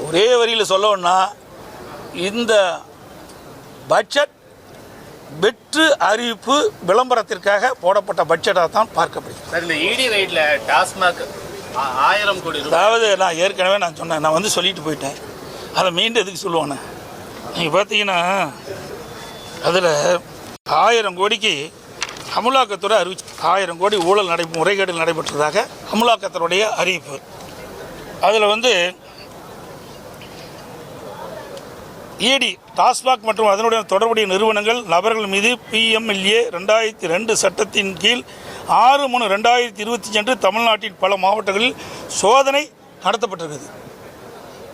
ஒரே வரியில் சொல்லணும்னா இந்த பட்ஜெட் வெற்று அறிவிப்பு விளம்பரத்திற்காக போடப்பட்ட பட்ஜெட்டாக தான் பார்க்கப்படுகிறது. சார், இந்த இடி ரைட்ல டாஸ்மாக் 1000 கோடி ரூபாய், அதாவது நான் ஏற்கனவே சொன்னேன், நான் வந்து சொல்லிட்டு போயிட்டேன், அதை மீண்டும் எதுக்கு சொல்லுவானே. நீங்கள் பார்த்தீங்கன்னா அதில் 1000 கோடிக்கு அமலாக்கத்துறை அறிவிச்சு 1000 கோடி ஊழல் முறைகேடு நடைபெற்றதாக அமலாக்கத்துறையுடைய அறிவிப்பு. அதில் வந்து இடி டாஸ்மாக் மற்றும் அதனுடன் தொடர்புடைய நிறுவனங்கள் நபர்கள் மீது PMLA 2002 சட்டத்தின் கீழ் 6/3/2025 அன்று தமிழ்நாட்டின் பல மாவட்டங்களில் சோதனை நடத்தப்பட்டிருக்கிறது.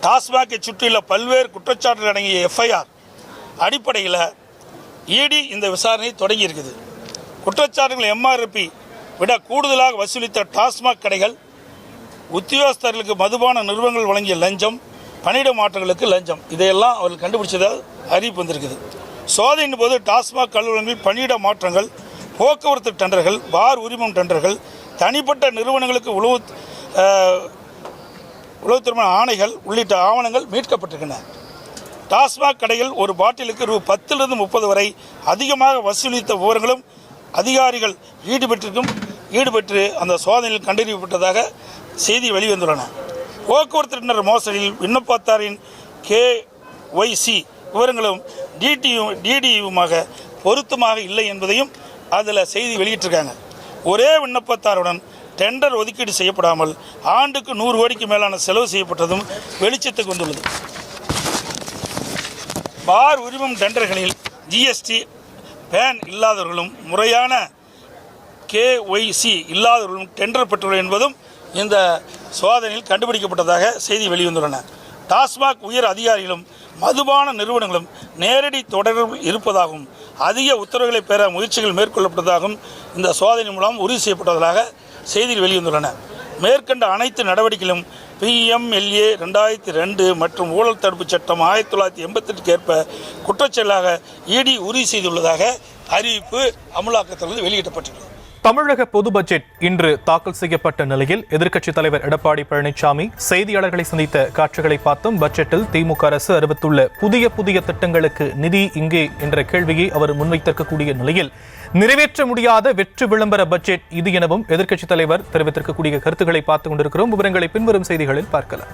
டாஸ்மாகை சுற்றியுள்ள பல்வேறு குற்றச்சாட்டுகள் அடங்கிய FIR அடிப்படையில் இடி இந்த விசாரணை தொடங்கியிருக்குது. குற்றச்சாட்டுகள் MRP விட கூடுதலாக வசூலித்த டாஸ்மாக் கடைகள், உத்தியோகஸ்தர்களுக்கு மதுபான நிறுவனங்கள் வழங்கிய லஞ்சம், பணியிட மாற்றங்களுக்கு லஞ்சம், இதையெல்லாம் அவர்கள் கண்டுபிடிச்சதாக அறிவிப்பு வந்திருக்குது. சோதனையின் போது டாஸ்மாக் அலுவலகங்களில் பணியிட மாற்றங்கள், போக்குவரத்து டெண்டர்கள், பார் உரிமம் டெண்டர்கள், தனிப்பட்ட நிறுவனங்களுக்கு உளவுத்துறை ஆணைகள் உள்ளிட்ட ஆவணங்கள் மீட்கப்பட்டிருக்கின்றன. டாஸ்மாக் கடைகள் ஒரு பாட்டிலுக்கு ரூ. 10 முதல் 30 வரை அதிகமாக வசூலித்த விவரங்களும் அதிகாரிகள் ஈடுபட்டு அந்த சோதனையில் கண்டறியப்பட்டதாக செய்தி வெளிவந்துள்ளன. போக்குவரத்து டெண்டர் மோசடியில் விண்ணப்பத்தாரின் KYC விவரங்களும் DDயுமாக பொருத்தமாக இல்லை என்பதையும் அதில் செய்தி வெளியிட்டிருக்காங்க. ஒரே விண்ணப்பத்தாருடன் டெண்டர் ஒதுக்கீடு செய்யப்படாமல் ஆண்டுக்கு 100 கோடிக்கு மேலான செலவு செய்யப்பட்டதும் வெளிச்சத்துக்கு வந்துள்ளது. பார் உரிமம் டெண்டர்களில் GST பேன் இல்லாதவர்களும் முறையான KYC இல்லாதவர்களும் டெண்டர் பெற்றுள்ளனர் என்பதும் இந்த சோதனையில் கண்டுபிடிக்கப்பட்டதாக செய்தி வெளிவந்துள்ளன. டாஸ்மாக் உயர் அதிகாரிகளும் மதுபான நிறுவனங்களும் நேரடி தொடர்பில் இருப்பதாகவும் அதிக உத்தரவுகளை பெற முயற்சிகள் மேற்கொள்ளப்பட்டதாகவும் இந்த சோதனை மூலம் உறுதி செய்யப்பட்டதாக செய்திகள் வெளிவந்துள்ளன. மேற்கண்ட அனைத்து நடவடிக்கைகளும் PMLA 2002 மற்றும் ஊழல் தடுப்பு சட்டம் 1988 ஏற்ப குற்றச்செயலாக இடி உறுதி செய்துள்ளதாக அறிவிப்பு அமலாக்கத்திலிருந்து வெளியிடப்பட்டுள்ளது. தமிழக பொது பட்ஜெட் இன்று தாக்கல் செய்யப்பட்ட நிலையில் எதிர்க்கட்சித் தலைவர் எடப்பாடி பழனிசாமி செய்தியாளர்களை சந்தித்த காட்சிகளை பார்த்தோம். பட்ஜெட்டில் திமுக அரசு அறிவித்துள்ள புதிய திட்டங்களுக்கு நிதி இங்கே என்ற கேள்வியை அவர் முன்வைத்திருக்கக்கூடிய நிலையில் நிறைவேற்ற முடியாத வெற்று விளம்பர பட்ஜெட் இது எனவும் எதிர்க்கட்சித் தலைவர் தெரிவித்திருக்கக்கூடிய கருத்துக்களை பார்த்துக் கொண்டிருக்கிறோம். விவரங்களை பின்வரும் செய்திகளில் பார்க்கலாம்.